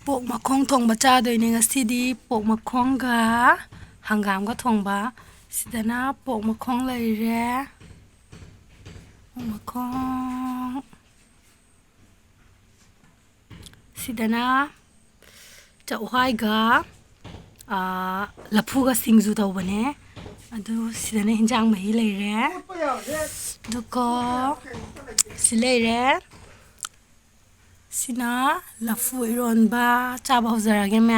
ปกมะข่องทองบะจ้าโดยในงสิดีปกมะข่องกะหังกามก็ทองบะสิดานาปกมะข่องเลยแร่ปกมะข่องสิดานาจะไหวกะละพูกะสิงจูเตาบะเนอะดูสิดานาหินจางไม่เลยแร่ดูก็สิเลยแร่สินะลาฟูอิรอนบาชาบะฮุซาระเกแม่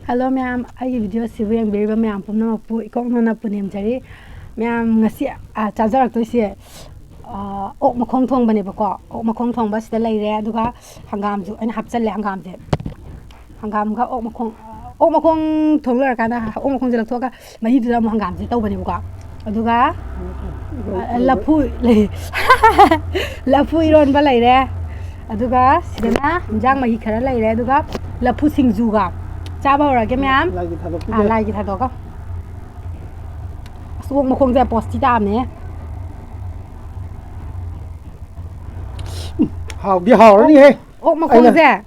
ฮัลโหลแม่ไอ้วิดีโอสิเวียงเบรบแม่ผมน้ำปูอีกคนน้ำปูเนี่ยจะรีแม่งสิชาจารักตัวเสียอกมาคงทองบันเนี่ยปะก็อกมาคงทองบาสิได้เลยแร่ดูก็หังกามจูอันหับจันเลยหังกามเจ็บหังกามก็อกมาคงทองเลยกันนะอกมาคงจะรักตัวก็มาฮิตเราหังกามจะเต้าบันเนี่ยปะก็ดูก็ลาฟูเลยลาฟูอิรอนบาเลยแร่aduga sidana jang mai khara lai re aduga lapu singju ga cha ba ra ke myam lai ki thadok ka suwong ma khong ja post ti tam ne hào đi hào đó đi he ok ma khong ja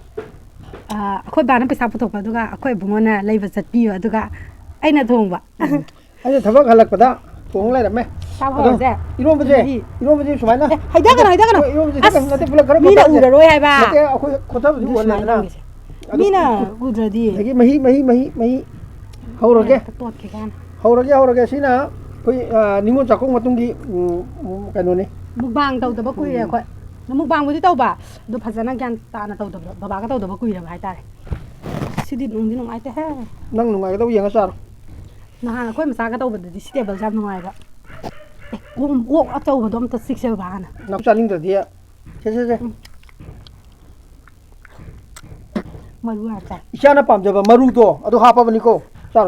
akhoi ba na paisa puthok ba aduga akhoi bungona lai ba chat pi ba aduga aina thong ba ai thabak halak pada thong lai da me cha ba ja irom baje sumai na haida kana irom baje kan nate pula kar mina ura roi hai ba nate akhoi khotha bu wala na mina udra di lagi mahi haurage tot ke kan haurage sina koi ningon chakong matung gi kano ne mukbang tau da ba kui re khoi mukbang bu ti tau ba do phajana gyan ta na tau da baba ka tau da ba kui re hai ta sidi nung di nung ai te he nang nungai tau yang asar na ha khoi masa ka tau ba di stable jam nungai ba wok a tau ba dom ta sik se ba na nak saling da dia se maru a cha ichana pam jaba maru to adu hapa bani ko sar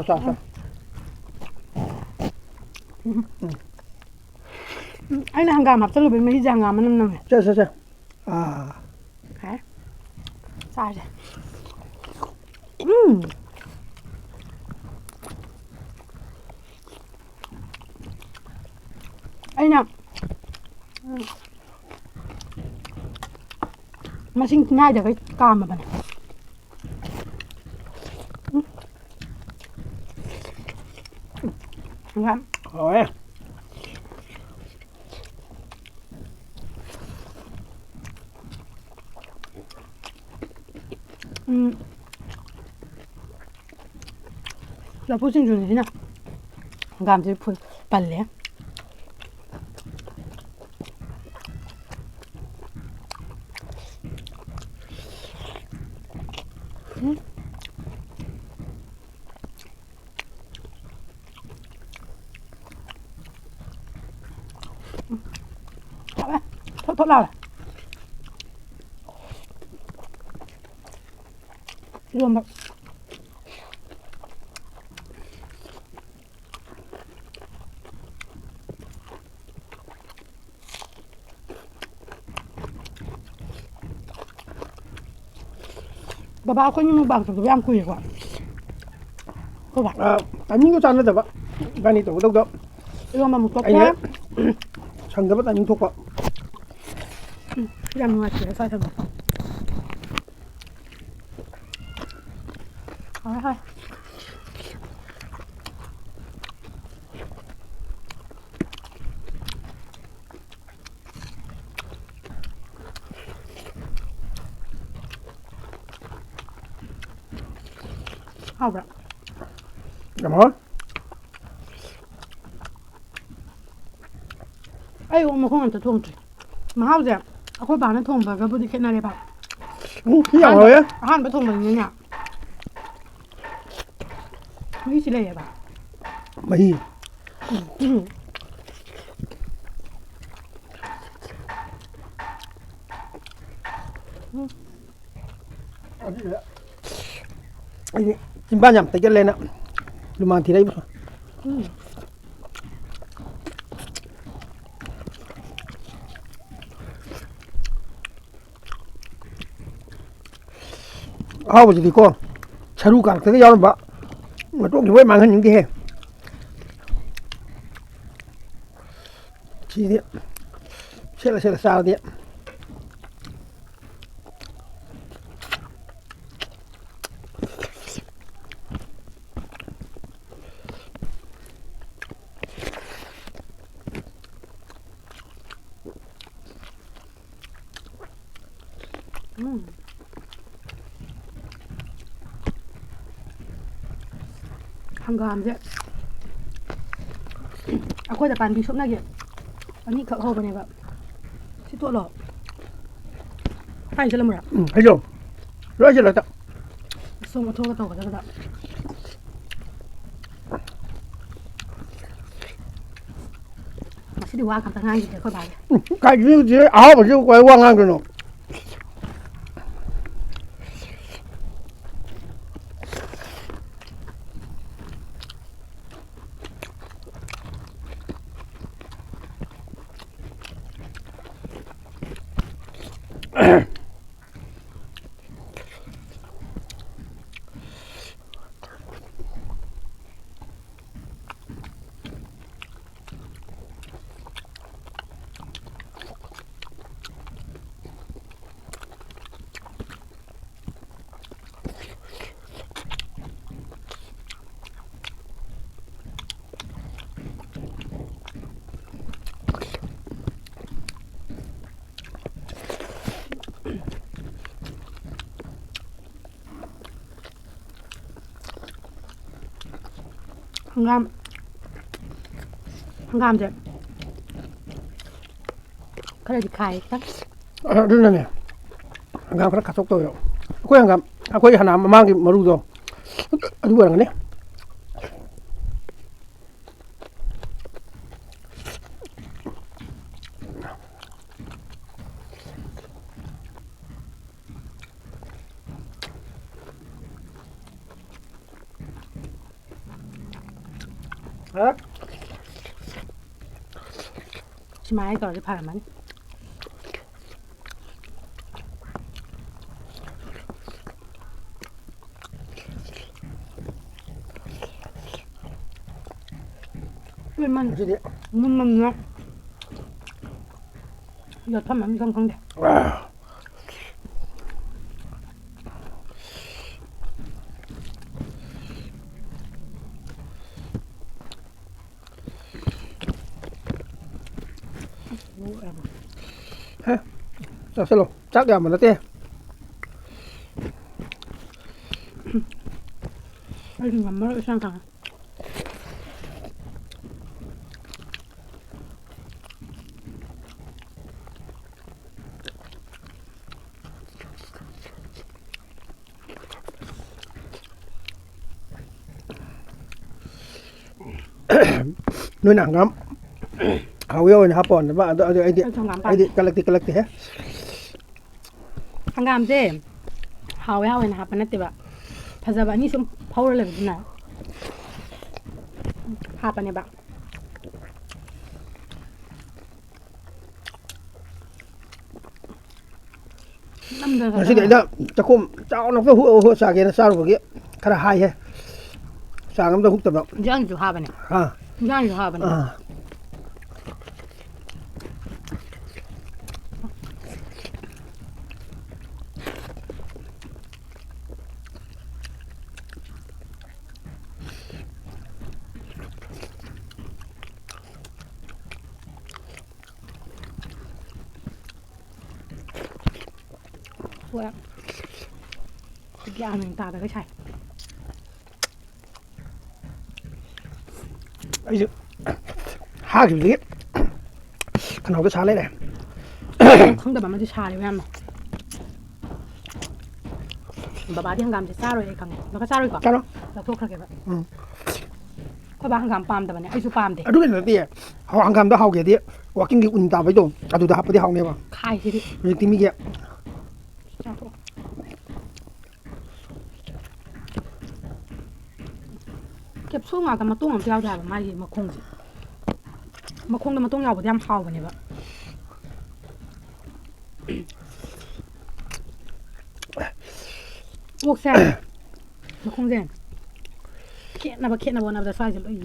ai na hangam hap chalu be mai janga manam nam se ha sa ja ai na masing nai da kai kam ba na ngam ôi là phụ sinh rồi thế nào làm gì phụ bẩn lẽ thoát nào luôn mà bà có những bằng tụi em quỳ quá các bạn anh những cái chăn đó vậy bạn đi tổ đâu đó luôn mà một cốc anh ấy chẳng có bắt anh những thuốc vậy làm ngoài chỉ phải thôi thôi học rồi cảm ơn ai mà không ăn được thùng mà học gì khối bán nó thùng và cái bữa đi cái này bảo hiểu rồi á ăn cái thùng là như nhỉ mấy gì đây bà mày anh chim ba nhầm tay chân lên ạ lu mang thì đây hao gì thì con charu cả cái dao bạ mà trộn thì với mang hơn những cái hè chi điện sẽ là sao điện ꯍꯪꯒꯥꯝꯁꯦ ꯑꯩꯈꯣꯏꯗ ꯄꯥꯟꯕꯤ ꯁꯨꯞꯅꯒꯤ ꯑꯅꯤꯈꯛ ꯍꯧꯕꯅꯦꯕ ꯁꯤ ꯇꯣꯠꯂꯣ ꯀꯥꯏ ꯆꯠꯂꯝꯕ꯭ꯔꯥ ꯍꯩꯖꯣ ꯂꯣꯏ ꯆꯠꯂꯛꯇ ꯁꯣꯝ ꯑꯊꯣꯛꯑꯒ ꯇꯧꯒꯗꯕꯗ ꯉꯁꯤꯗꯤ ꯋꯥ ꯈꯛꯇ ꯉꯥꯡꯈꯤꯗꯦ ꯑꯩꯈꯣꯏ ꯕꯥꯁꯦ ꯀꯥꯏꯗꯤ ꯑꯍꯥꯎꯕꯁꯤ ꯀꯥꯏ ꯋꯥ ꯉꯥꯡꯗꯣꯏꯅꯣ ꯍꯪꯒꯥꯝꯁꯦ ꯈꯔꯗꯤ ꯈꯥꯏ ꯈꯤꯇꯪ ꯑꯗꯨꯅꯅꯦ ꯍꯪꯒꯥꯝ ꯈꯔ ꯈꯥꯆꯣꯛꯇꯧꯋꯦꯕ ꯑꯩꯈꯣꯏ ꯍꯪꯒꯥꯝ ꯑꯩꯈꯣꯏ ꯍꯅꯥ ꯃꯃꯥꯡꯒꯤ ꯃꯔꯨꯗꯣ ꯑꯗꯨ ꯑꯣꯏꯔꯝꯒꯅꯤ ꯁꯨꯃꯥꯏꯅ ꯇꯧꯔꯗꯤ ꯐꯔꯝꯃꯅꯤ ꯉꯁꯤꯗꯤ ꯃꯨꯟꯃꯝꯅ ꯌꯣꯠꯐꯝ ꯑꯃ ꯏꯈꯪ ꯈꯪꯗꯦ ꯆꯥꯁꯤꯜꯂꯣ ꯆꯥꯛ ꯌꯥꯝꯕ ꯅꯠꯇꯦ ꯑꯩꯁꯨ ꯉꯝꯃꯔꯣꯏ ꯏꯁꯥꯡ ꯀꯥꯡꯉꯦ ꯅꯣꯏꯅ ꯍꯪꯒꯥꯝ ꯍꯥꯎꯋꯤ ꯑꯣꯏꯅ ꯍꯥꯞꯄꯣꯅꯦꯕ ꯑꯗꯣ ꯑꯩꯁꯨ ꯍꯪꯒꯥꯝ ꯑꯩꯗꯤ ꯀꯜꯂꯛꯇꯦꯍꯦ ꯍꯪꯒꯥꯝꯁꯦ ꯍꯥꯎꯋꯦꯅ ꯍꯥꯞꯄ ꯅꯠꯇꯦꯕ ꯐꯖꯕ ꯑꯅꯤ ꯁꯨꯝ ꯐꯧꯔ ꯂꯩꯕꯗꯨꯅ ꯍꯥꯞꯄꯅꯦꯕ ꯉꯁꯤꯗꯤ ꯑꯩꯅ ꯆꯥꯛꯈꯨꯝ ꯆꯥꯎꯅ ꯑꯝꯇ ꯆꯥꯒꯦꯅ ꯆꯥꯔꯨꯕꯒꯤ ꯈꯔ ꯍꯥꯏꯍꯦ ꯆꯥꯡ ꯑꯝꯇ ꯍꯨꯛꯇꯕ ꯏꯟꯖꯥꯡꯁꯨ ꯍꯥꯞꯄꯅꯦ ꯏꯟꯖꯥꯡꯁꯨ ꯍꯥꯞꯄꯅꯦ ꯍꯣꯏ ꯒ꯭ꯌꯥꯟ ꯃꯦꯟ ꯇꯥꯗꯒꯩ ꯁꯥꯏ ꯑꯩꯁꯨ ꯍꯥꯈꯤꯕꯗꯒꯤ ꯈꯅꯥꯎꯗ ꯁꯥ ꯂꯩꯔꯦ ꯈꯪꯗꯕ ꯑꯃꯗꯤ ꯁꯥꯔꯦꯕ ꯌꯥꯝꯅ ꯕꯕꯥꯗꯤ ꯍꯪꯒꯥꯝꯁꯦ ꯆꯥꯔꯣꯏ ꯑꯩ ꯈꯪꯉꯦ ꯕꯕꯥ ꯆꯥꯔꯣꯏꯀꯣ ꯆꯥꯔꯣ ꯂꯧꯊꯣꯛꯈ꯭ꯔꯒꯦꯕ ꯎꯝ ꯑꯩꯈꯣꯏ ꯕꯥ ꯍꯪꯒꯥꯝ ꯄꯥꯝꯗꯕꯅꯦ ꯑꯩꯁꯨ ꯄꯥꯝꯗꯦ ꯑꯗꯨꯒꯤ ꯅꯠꯇꯦ ꯍꯪꯒꯥꯝꯗ ꯍꯥꯎꯒꯦꯗꯤ ꯋꯥꯀꯤꯡꯒꯤ ꯎꯟ ꯇꯥꯕꯩꯗꯣ ꯑꯗꯨꯗ ꯍꯥꯞꯄꯗꯤ ꯍꯥꯎꯅꯦꯕ ꯈꯥꯏꯁꯤꯗꯤ ꯍꯧꯖꯤꯛꯇꯤ ꯃꯤꯒꯤ ꯆꯥꯊꯣꯛ ꯀꯦꯞꯁꯨꯜ ꯉꯥꯛꯇ ꯃꯇꯣꯡ ꯑꯝꯇ ꯌꯥꯎꯗꯦ ꯍꯥꯏꯕ ꯃꯥꯒꯤ ꯃꯈꯣꯡꯁꯦ ꯃꯈꯣꯡꯗ ꯃꯇꯣꯡ ꯌꯥꯎꯕꯗꯤ ꯌꯥꯝ ꯍꯥꯎꯕꯅꯦꯕ ꯑꯣꯛꯁꯦ ꯃꯈꯣꯡꯁꯦ ꯈꯦꯠꯅꯕ ꯍꯣꯠꯅꯕꯗ ꯁ꯭ꯋꯥꯏꯁꯦ ꯂꯣꯏ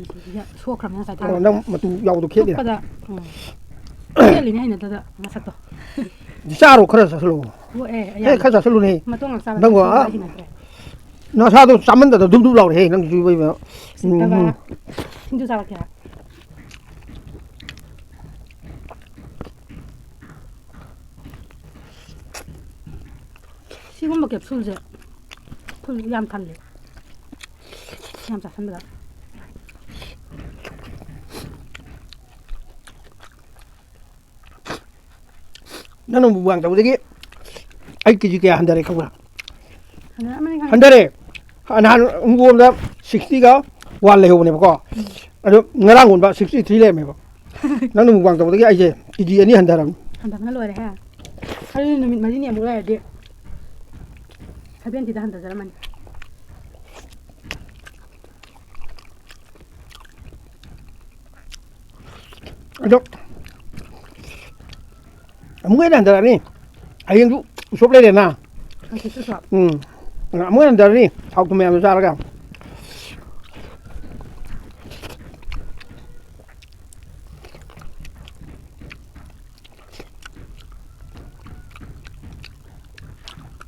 ꯁꯣꯛꯈ꯭ꯔꯕꯅꯤ ꯉꯁꯥꯏ ꯊꯥꯡꯅ ꯅꯪ ꯃꯇꯨ ꯌꯥꯎꯕꯗꯣ ꯈꯦꯠꯂꯤꯔꯥ ꯆꯨꯞꯄꯗ ꯈꯦꯠꯂꯤꯅꯦ ꯍꯩꯅꯗꯗ ꯃꯁꯛꯇꯣ ꯆꯥꯔꯣ ꯈꯔ ꯆꯥꯁꯤꯜꯂꯣ ꯑꯣꯛꯑꯦ ꯍꯦ ꯌꯥꯝ ꯈꯔ ꯆꯥꯁꯤꯜꯂꯨꯅꯦ ꯃꯇꯣꯡ ꯉꯥꯛ ꯆꯥꯕ ꯅꯪꯕꯨ ꯁꯣꯛꯑꯒ ꯑꯩ ꯍꯩꯅꯗ꯭ꯔꯦ ꯅꯁꯥꯗꯣ ꯆꯥꯃꯟꯗꯗ ꯗꯨꯞ ꯗꯨꯞ ꯂꯥꯎꯔꯦꯍꯦ ꯅꯪꯁꯨ ꯏꯕꯦꯝꯃ ꯎꯁꯤꯠꯇꯕ ꯁꯤꯡꯖꯨ ꯆꯥꯔꯛꯀꯦ 시금먹 캡슐제 풀 얌 탈래 얌 잤습니다 나는 무방 잡으기 알기지게 한 달에 가고 하나 한 달에 한 응고보다 60가 완래 해보네 보고 아주 나랑 온바 63래 매고 나는 무방 잡으기 이제 이제 아니 한 달은 한다면 로래 해 하루는 놈이 말이니 뭐라 돼 사변지다 한다 저러면 아주 아무거나 한 달아니 아이도 수업래 되나 같이 쓰서 아무거나 한 달아니 하고 매면 살아가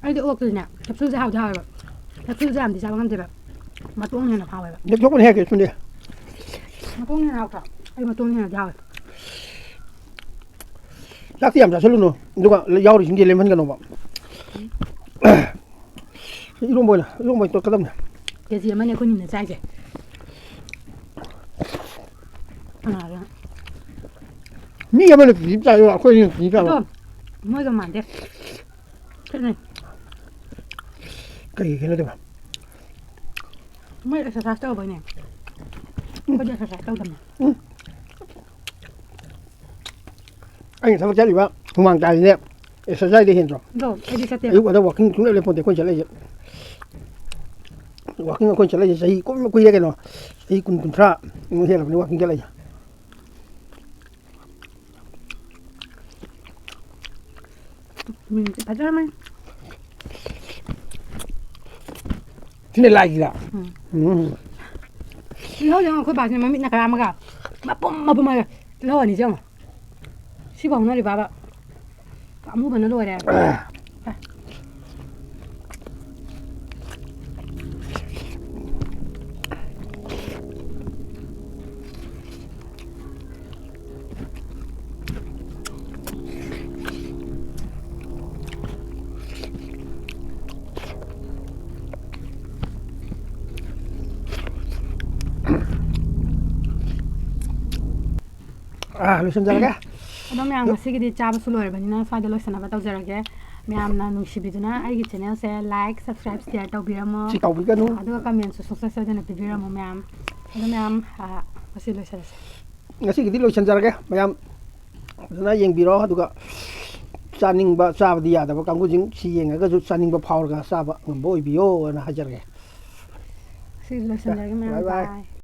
아이도 없거든요 캡슐제 하고 자요 캡슐제 안 되자 방금 되봐 맛동이나 파워요 내 조건 해야겠는데 맛동이나 하고 아이 맛동이나 자요 짝지 암자 설로노 누가 야우리 신게 레몬 가노 봐 이런 뭐냐 이런 뭐 또 까담냐 그래서 만에 군인은 자게 하나 미가 말에 진짜 이거 아까 있는 진짜 또 뭐가 만데 그래 그게 걔네들 봐 뭐 이렇게 다 써봐 그냥 그저 다 써봐 anh sao chết đi bác không mang tài nè sao dây đi hiện rồi 너 어디 갔대 이거 와다 와킹 중에 레폰 대 건설 레지 와킹 건설 레지 이 꼬미 꼬이 얘기노 이 군군트라 이거 해라 니 와킹 gel레지 바자만 진짜 라이기라 lâu rồi cô bảo cho mày nhặt làm cả mà bông mà lâu rồi chưa xí bông nó đi vào ạ cả mua bên nó rồi đấy 로션자라가 ꯑꯗꯣ ꯃꯌꯥꯝ ꯉꯁꯤꯒꯤꯗꯤ ꯆꯥꯕꯁꯨ ꯂꯣꯏꯔꯕꯅꯤꯅ ꯁ꯭ꯋꯥꯏꯗ ꯂꯣꯏꯁꯟꯅꯕ ꯇꯧꯖꯔꯒꯦ ꯃꯌꯥꯝꯅ ꯅꯨꯡꯁꯤꯕꯤꯗꯨꯅ ꯑꯩꯒꯤ ꯆꯦꯅꯦꯜꯁꯦ like subscribe ꯁꯤꯌꯔ ꯇꯧꯕꯤꯔꯝꯃꯣ ꯁꯤ ꯇꯧꯕꯤꯒꯅꯨ ꯑꯗꯨꯒ ꯀꯃꯦꯟꯁꯨ ꯁꯨꯡꯁꯣꯏ ꯁꯣꯏꯗꯅ ꯄꯤꯕꯤꯔꯝꯃꯣ ꯃꯌꯥꯝ ꯑꯗꯣ ꯃꯌꯥꯝ ꯉꯁꯤ ꯂꯣꯏꯁꯜꯂꯁꯦ ꯉꯁꯤꯒꯤꯗꯤ ꯂꯣꯏꯁꯟꯖꯔꯒꯦ ꯃꯌꯥꯝ ꯐꯖꯅ ꯌꯦꯡꯕꯤꯔꯣ ꯑꯗꯨꯒ ꯆꯥꯅꯤꯡꯕ ꯆꯥꯕꯗꯤ ꯌꯥꯗꯕ ꯀꯥꯡꯕꯨꯁꯤꯡ ꯁꯤ ꯌꯦꯡꯉꯒꯁꯨ ꯆꯥꯅꯤꯡꯕ ꯐꯥꯎꯔꯒ ꯆꯥꯕ ꯉꯝꯕ ꯑꯣꯏꯕꯤꯌꯣ ꯍꯥꯏꯅ ꯍꯥꯏꯖꯔꯒꯦ ꯉꯁꯤ ꯂꯣꯏꯁꯟꯖꯔꯒꯦ ꯃꯌꯥꯝ ꯕꯥꯏ ꯕꯥꯏ ꯕꯥꯏ